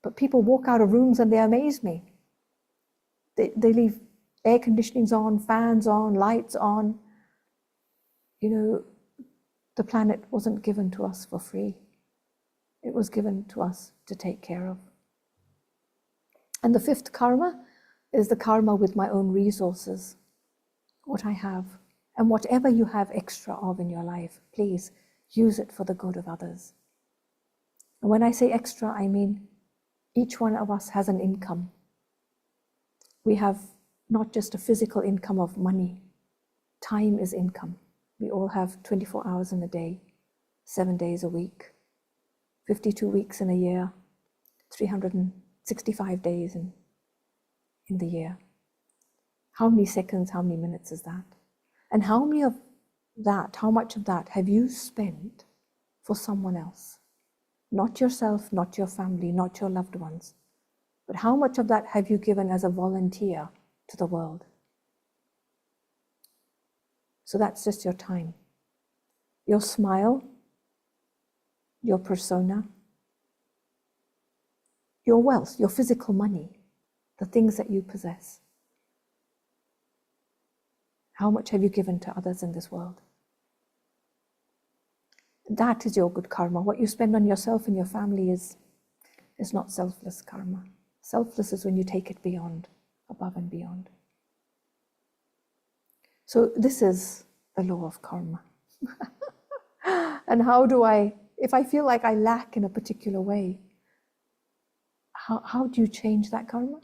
But people walk out of rooms and they amaze me. They leave air conditionings on, fans on, lights on. The planet wasn't given to us for free. It was given to us to take care of. And the 5th karma is the karma with my own resources, what I have. And whatever you have extra of in your life, please use it for the good of others. And when I say extra, I mean each one of us has an income. We have not just a physical income of money. Time is income. We all have 24 hours in a day, 7 days a week, 52 weeks in a year, 365 days in the year. How many seconds, how many minutes is that? And how much of that have you spent for someone else? Not yourself, not your family, not your loved ones, but how much of that have you given as a volunteer to the world? So that's just your time. Your smile, your persona, your wealth, your physical money, the things that you possess. How much have you given to others in this world? That is your good karma. What you spend on yourself and your family is not selfless karma. Selfless is when you take it beyond, above and beyond. So this is the law of karma. And how do if I feel like I lack in a particular way, how do you change that karma?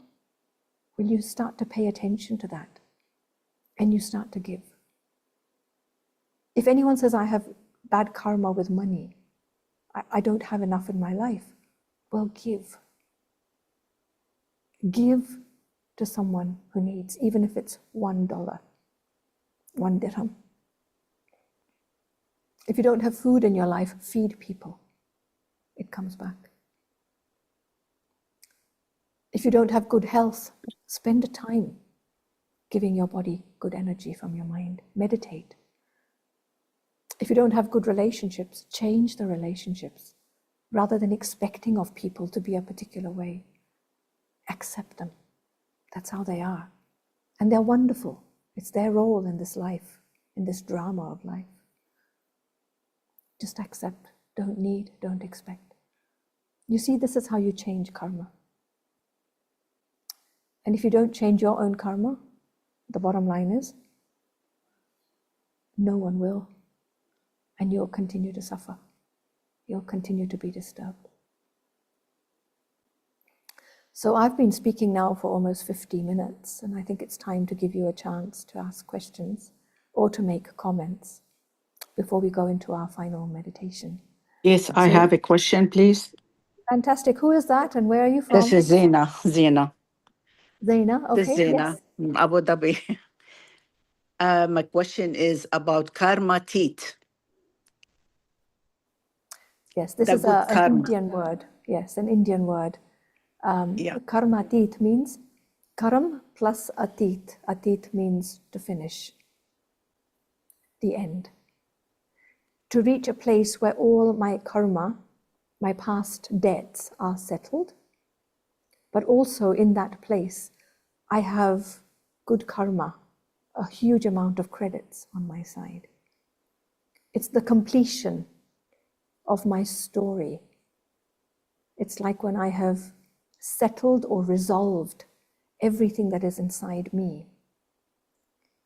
will you start to pay attention to that and you start to give? If anyone says, I have bad karma with money, I don't have enough in my life, well, give. Give to someone who needs, even if it's $1, 1 dirham. If you don't have food in your life, feed people. It comes back. If you don't have good health, spend time giving your body good energy from your mind. Meditate. If you don't have good relationships, change the relationships rather than expecting of people to be a particular way. Accept them. That's how they are. And they're wonderful. It's their role in this life, in this drama of life. Just accept. Don't need, don't expect. You see, this is how you change karma. And if you don't change your own karma, the bottom line is, no one will. And you'll continue to suffer. You'll continue to be disturbed. So I've been speaking now for almost 50 minutes, and I think it's time to give you a chance to ask questions or to make comments before we go into our final meditation. Yes, I have a question, please. Fantastic. Who is that and where are you from? This is Zena. Zaina, This is okay, Zena yes. from Abu Dhabi. My question is about karma teeth. Yes, this The is good an karma. Indian word. Yes, an Indian word. Yeah. Karma atit means karam plus atit. Atit means to finish, the end. To reach a place where all my karma, my past debts are settled, but also in that place, I have good karma, a huge amount of credits on my side. It's the completion of my story. It's like when I have settled or resolved everything that is inside me.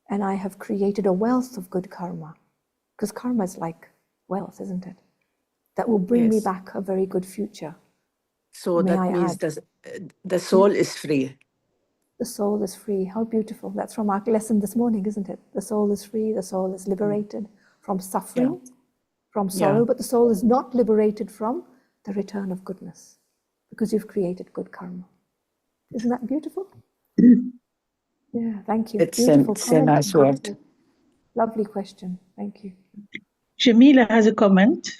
And I have created a wealth of good karma, because karma is like wealth, isn't it? That will bring me Yes. back a very good future. So May that I means add? the soul is free. The soul is free. How beautiful. That's from our lesson this morning, isn't it? The soul is free, the soul is liberated from suffering, from sorrow, Yeah. but the soul is not liberated from the return of goodness, because you've created good karma. Isn't that beautiful? Yeah, thank you. It's Beautiful a comment. nice word. Lovely question. Thank you. Shamila has a comment.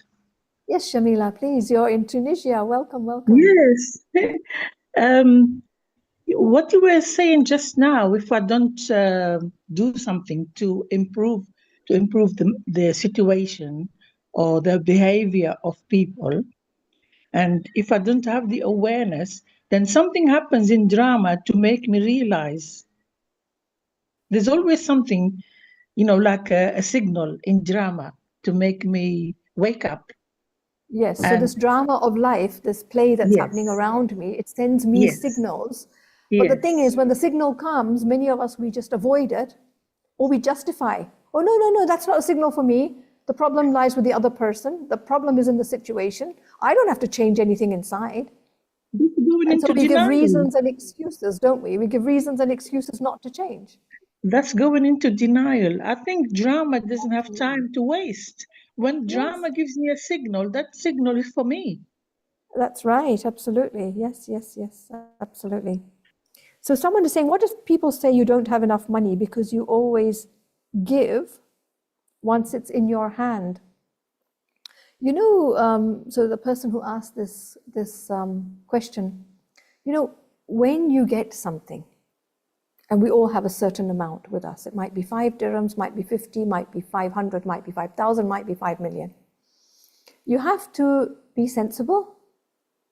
Yes, Shamila, please. You're in Tunisia. Welcome, welcome. Yes. What you were saying just now, if I don't do something to improve the situation or the behavior of people, and if I don't have the awareness, then something happens in drama to make me realize. There's always something, like a signal in drama to make me wake up. Yes, so And this drama of life, this play that's happening yes, around me, it sends me yes, signals. But the thing yes. is, when the signal comes, many of us, we just avoid it or we justify. Oh, no, that's not a signal for me. The problem lies with the other person. The problem is in the situation. I don't have to change anything inside. Going And so into we give denial. reasons and excuses, don't we? We give reasons and excuses not to change. That's going into denial. I think drama doesn't have time to waste. When drama gives me a signal, that signal is for me. That's right, absolutely. Yes, absolutely. So someone is saying, what if people say you don't have enough money because you always give once it's in your hand? So the person who asked this question, when you get something, and we all have a certain amount with us, it might be 5 dirhams, might be 50, might be 500, might be 5,000, might be 5 million. You have to be sensible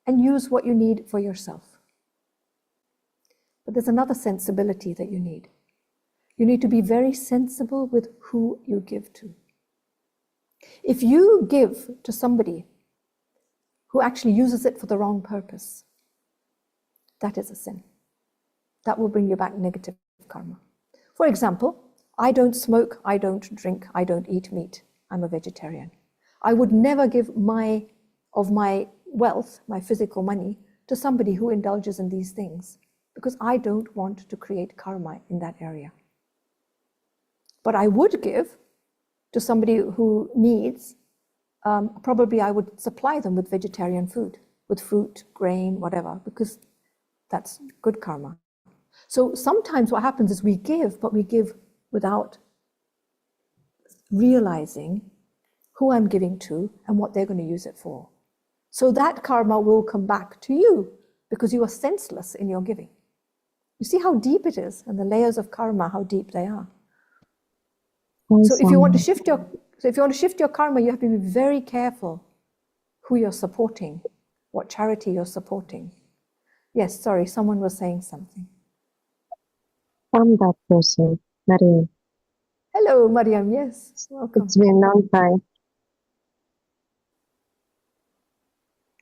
and use what you need for yourself. But there's another sensibility that you need. You need to be very sensible with who you give to. If you give to somebody who actually uses it for the wrong purpose, that is a sin. That will bring you back negative karma. For example, I don't smoke, I don't drink, I don't eat meat. I'm a vegetarian. I would never give of my wealth, my physical money, to somebody who indulges in these things. because I don't want to create karma in that area. But I would give to somebody who needs, probably I would supply them with vegetarian food, with fruit, grain, whatever, because that's good karma. So sometimes what happens is we give, but we give without realizing who I'm giving to and what they're going to use it for. So that karma will come back to you because you are senseless in your giving. You see how deep it is, and the layers of karma, how deep they are. So if you want to shift your karma, you have to be very careful who you're supporting, what charity you're supporting. Yes, sorry, someone was saying something. I'm that person, Mariam. Hello, Mariam. Yes, welcome. It's been a long time.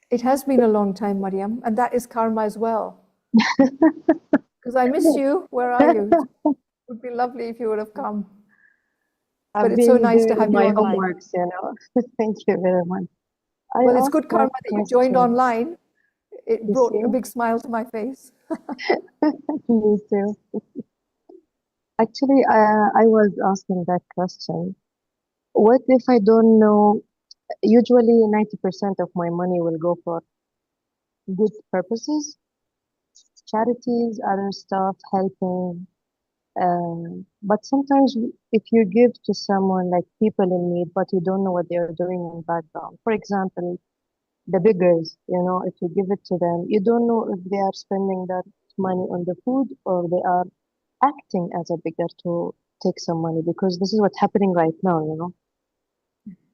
It has been a long time, Mariam, and that is karma as well. Because I miss you. Where are you? It would be lovely if you would have come. But I've it's so been nice to doing have you my online. homeworks, you know. Thank you very much. I Well, it's asked good karma that you joined question. online. It You brought see? a big smile to my face. Me too. Actually, I was asking that question. What if I don't know? Usually, 90% of my money will go for good purposes, charities, other stuff, helping. But sometimes if you give to someone like people in need, but you don't know what they're doing in background. For example, the beggars, you know, if you give it to them, you don't know if they are spending that money on the food or they are acting as a beggar to take some money because this is what's happening right now, you know.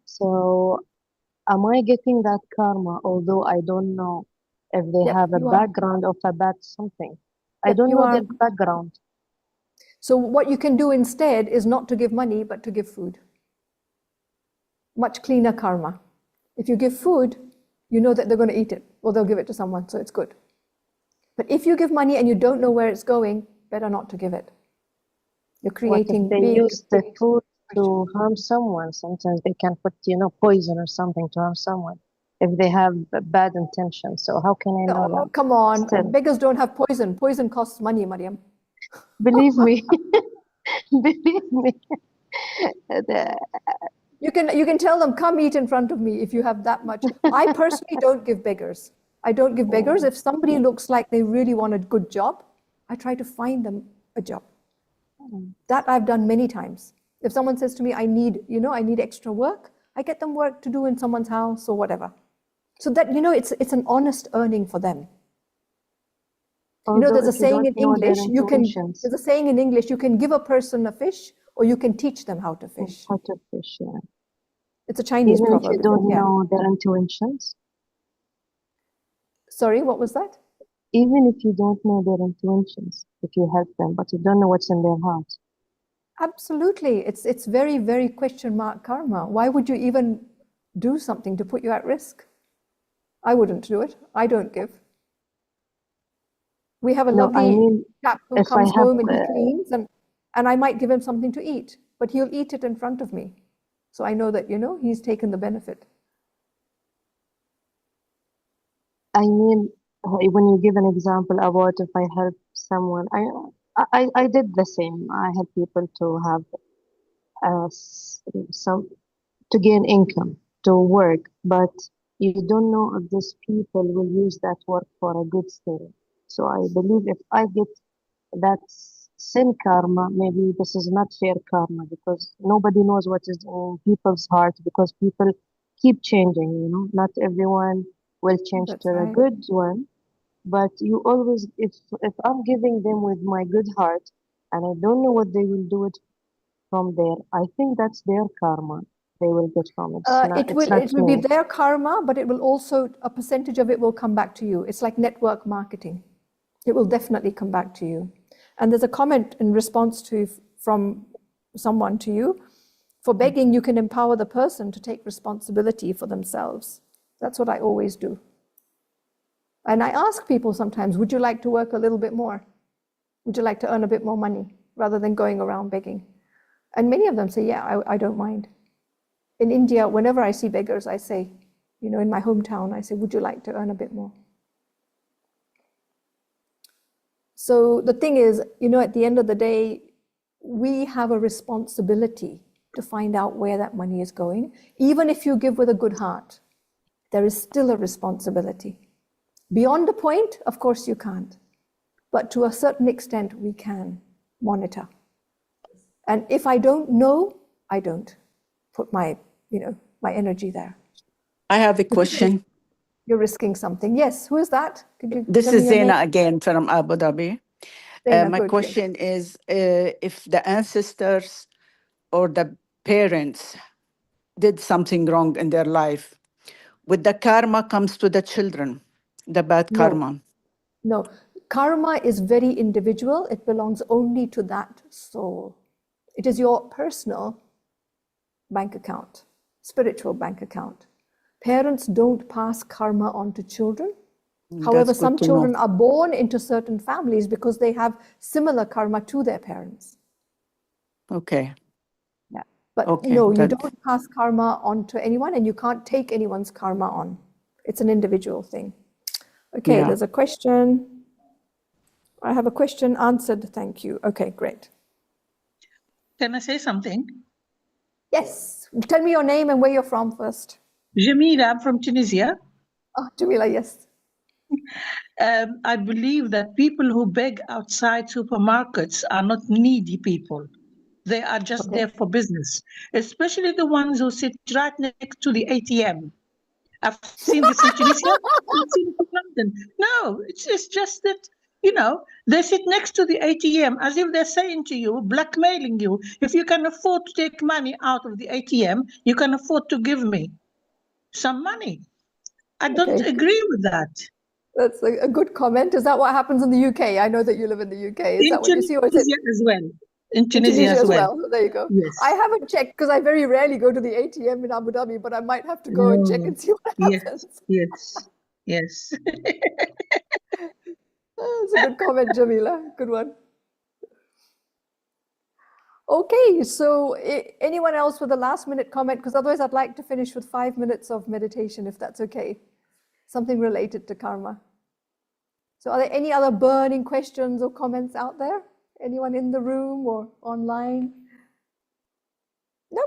So am I getting that karma although I don't know if they Yep, have a you are. background of a bad something? I Yep, don't you know are. their background. So what you can do instead is not to give money, but to give food. Much cleaner karma. If you give food, you know that they're going to eat it, or they'll give it to someone, so it's good. But if you give money and you don't know where it's going, better not to give it. You're What if creating they big, use the big food question. to harm someone? Sometimes they can put, you know, poison or something to harm someone if they have bad intentions. So how can I know Oh, that? come on. Still, Beggars don't have poison. Poison costs money, Mariam. believe me, believe me. The- You can tell them, come eat in front of me if you have that much. I personally don't give beggars. I don't give beggars. If somebody looks like they really want a good job, I try to find them a job. That I've done many times. If someone says to me, I need extra work, I get them work to do in someone's house or whatever. So that, it's an honest earning for them. Although There's a if you saying don't in know their English, intentions, there's a saying in English, you can give a person a fish or you can teach them how to fish. how to fish, yeah. It's a Chinese Even if proverb. you don't Yeah. know their intentions, Sorry, what was that? even if you don't know their intentions, if you help them, but you don't know what's in their heart. Absolutely. It's very, very question mark karma. Why would you even do something to put you at risk? I wouldn't do it. I don't give. We have a No, I lovely mean, chap who if I comes have, home and he cleans, and I might give him something to eat, but he'll eat it in front of me. So I know that, he's taken the benefit. I mean, when you give an example about if I help someone, I did the same. I help people to have some to gain income, to work, but you don't know if these people will use that work for a good thing. So I believe if I get that sin karma, maybe this is not fair karma because nobody knows what is in people's heart because people keep changing, you know. Not everyone will change That's to a right. good one, but you always, if I'm giving them with my good heart and I don't know what they will do it from there, I think that's their karma they will get from it. It It's will not it will be me. their karma, but it will also, a percentage of it will come back to you. It's like network marketing. It will definitely come back to you. And there's a comment in response to from someone to you. For begging, you can empower the person to take responsibility for themselves. That's what I always do. And I ask people sometimes, would you like to work a little bit more? Would you like to earn a bit more money rather than going around begging? And many of them say, yeah, I don't mind. In India, whenever I see beggars, I say, in my hometown, I say, would you like to earn a bit more? So the thing is, you know, at the end of the day, we have a responsibility to find out where that money is going. Even if you give with a good heart, there is still a responsibility. Beyond a point, of course, you can't. But to a certain extent, we can monitor. And if I don't know, I don't put my, you know, my energy there. I have a question. You're risking something. Yes, who is that? Could you This tell me is your name? Zaina again from Abu Dhabi. Zaina, My good, yes. question is if the ancestors or the parents did something wrong in their life, would the karma comes to the children, the bad No. karma? No, karma is very individual. It belongs only to that soul. It is your personal bank account, spiritual bank account. Parents don't pass karma on to children. However, That's good some to know. children are born into certain families because they have similar karma to their parents. Okay. Yeah. But Okay, no, you that- don't pass karma on to anyone, and you can't take anyone's karma on. It's an individual thing. Okay, Yeah. there's a question. I have a question answered. Thank you. Okay, great. Can I say something? Yes. Tell me your name and where you're from first. Jamila, I'm from Tunisia. Oh, Jamila, yes. I believe that people who beg outside supermarkets are not needy people. They are just Okay. there for business, especially the ones who sit right next to the ATM. I've seen this in Tunisia. I've seen it in London. No, it's just that, you know, they sit next to the ATM as if they're saying to you, blackmailing you, if you can afford to take money out of the ATM, you can afford to give me some money. I don't Okay. agree with that. That's a good comment. Is that what happens in the UK? I know that you live in the UK. Is In that what you see? Or is it Tunisia as well. In in Tunisia Tunisia as well. There you go. Yes. I haven't checked because I very rarely go to the ATM in Abu Dhabi, but I might have to go and check and see what Yes, happens. yes, yes. That's a good comment, Jamila. Good one. Okay, so anyone else with a last minute comment? Because otherwise I'd like to finish with 5 minutes of meditation, if that's okay. Something related to karma. So are there any other burning questions or comments out there? Anyone in the room or online? No?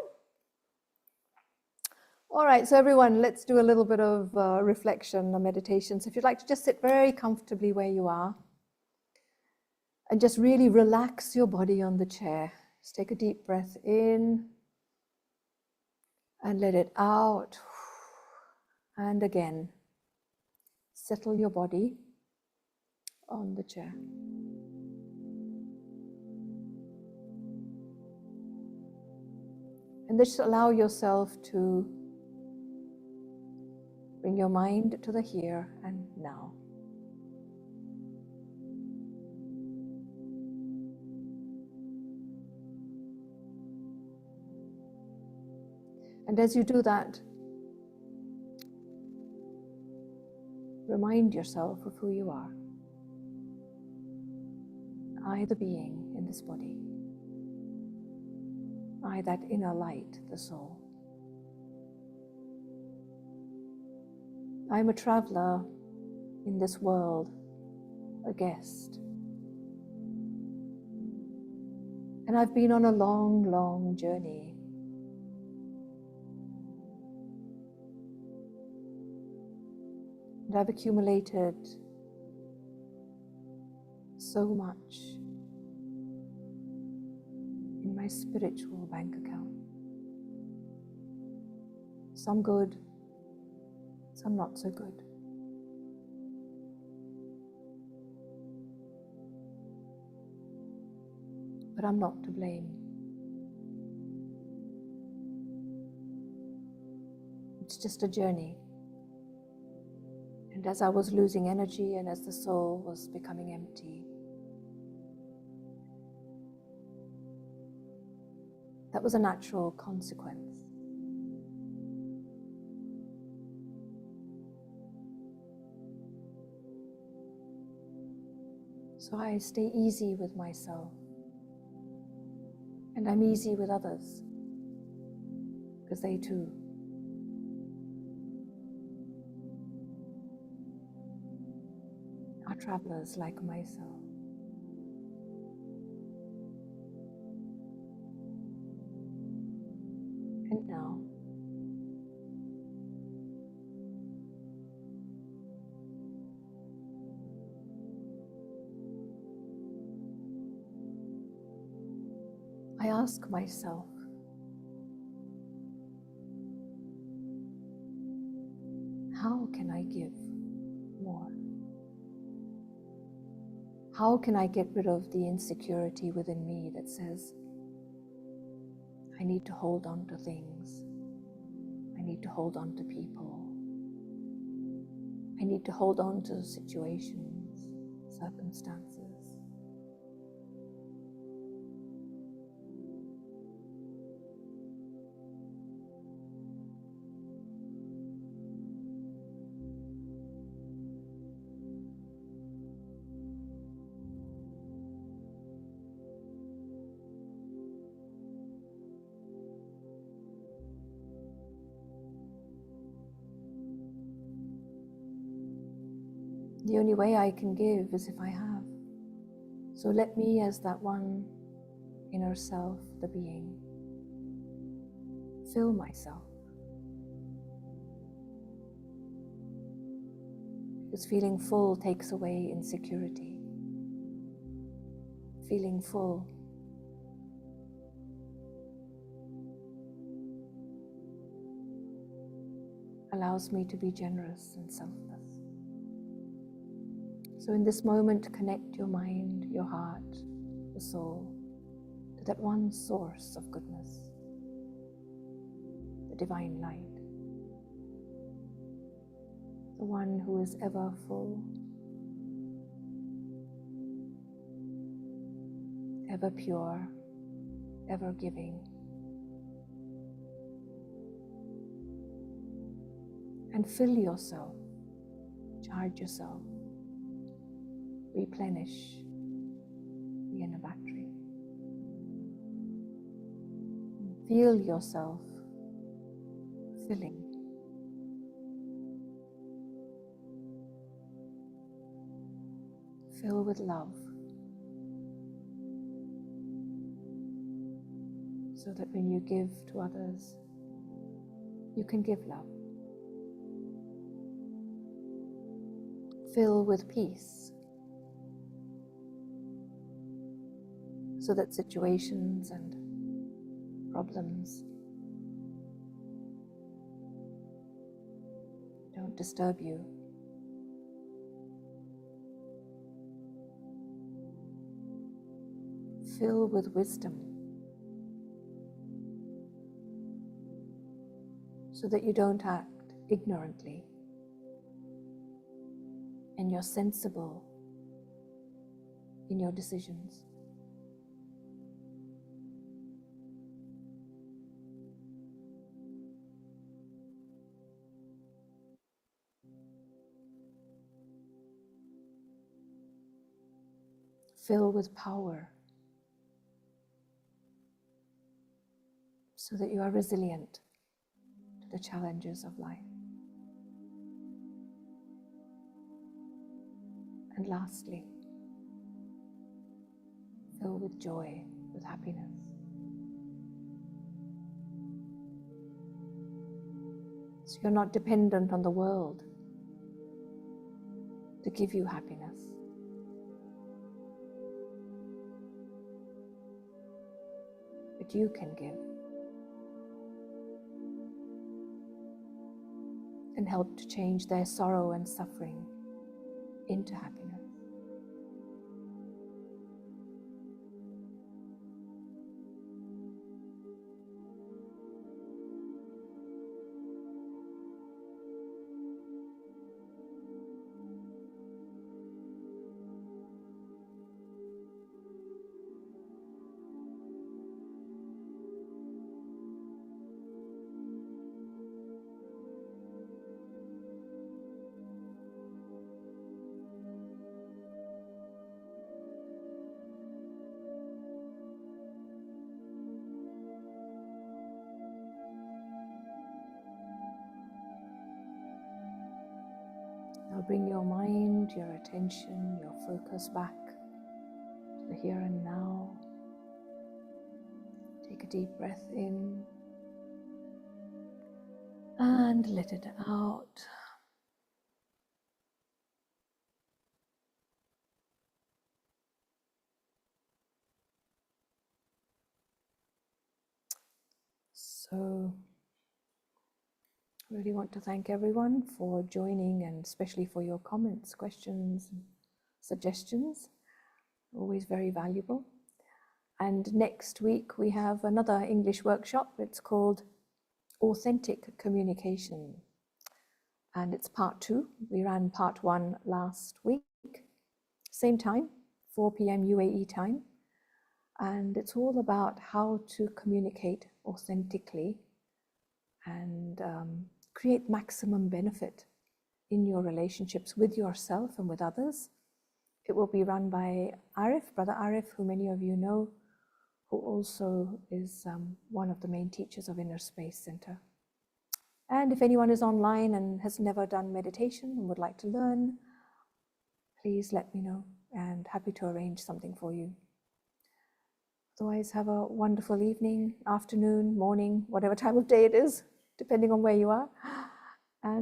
All right, so everyone, let's do a little bit of reflection or meditation. So if you'd like to just sit very comfortably where you are and just really relax your body on the chair. Just take a deep breath in and let it out. And again, settle your body on the chair. And just allow yourself to bring your mind to the here and now. And as you do that, remind yourself of who you are. I, the being in this body. I, that inner light, the soul. I'm a traveler in this world, a guest. And I've been on a long, long journey. And I've accumulated so much in my spiritual bank account. Some good, some not so good. But I'm not to blame. It's just a journey. And as I was losing energy and as the soul was becoming empty, that was a natural consequence. So I stay easy with myself. And I'm easy with others, because they too are travelers like myself. and now. I ask myself, how can I give more? How can I get rid of the insecurity within me that says, I need to hold on to things, I need to hold on to people, I need to hold on to situations, circumstances. The only way I can give is if I have. So let me, as that one inner self, the being, fill myself. Because feeling full takes away insecurity. Feeling full allows me to be generous and selfless. So in this moment, connect your mind, your heart, your soul to that one source of goodness, the divine light, the one who is ever full, ever pure, ever giving. And fill yourself, charge yourself, replenish the inner battery. Feel yourself filling. Fill with love, so that when you give to others, you can give love. Fill with peace, so that situations and problems don't disturb you. Fill with wisdom, so that you don't act ignorantly and you're sensible in your decisions. Fill with power, so that you are resilient to the challenges of life. And lastly, fill with joy, with happiness. So you're not dependent on the world to give you happiness. But you can give and help to change their sorrow and suffering into happiness. Now bring your mind, your attention, your focus back to the here and now. Take a deep breath in And let it out. So, I really want to thank everyone for joining, and especially for your comments, questions, and suggestions. Always very valuable. And next week we have another English workshop. It's called Authentic Communication. And it's part 2. We ran part 1 last week. Same time, 4 p.m. UAE time. And it's all about how to communicate authentically and create maximum benefit in your relationships with yourself and with others. It will be run by Arif, Brother Arif, who many of you know, who also is one of the main teachers of Inner Space Center. And if anyone is online and has never done meditation and would like to learn, please let me know, and happy to arrange something for you. Otherwise, have a wonderful evening, afternoon, morning, whatever time of day it is, depending on where you are. And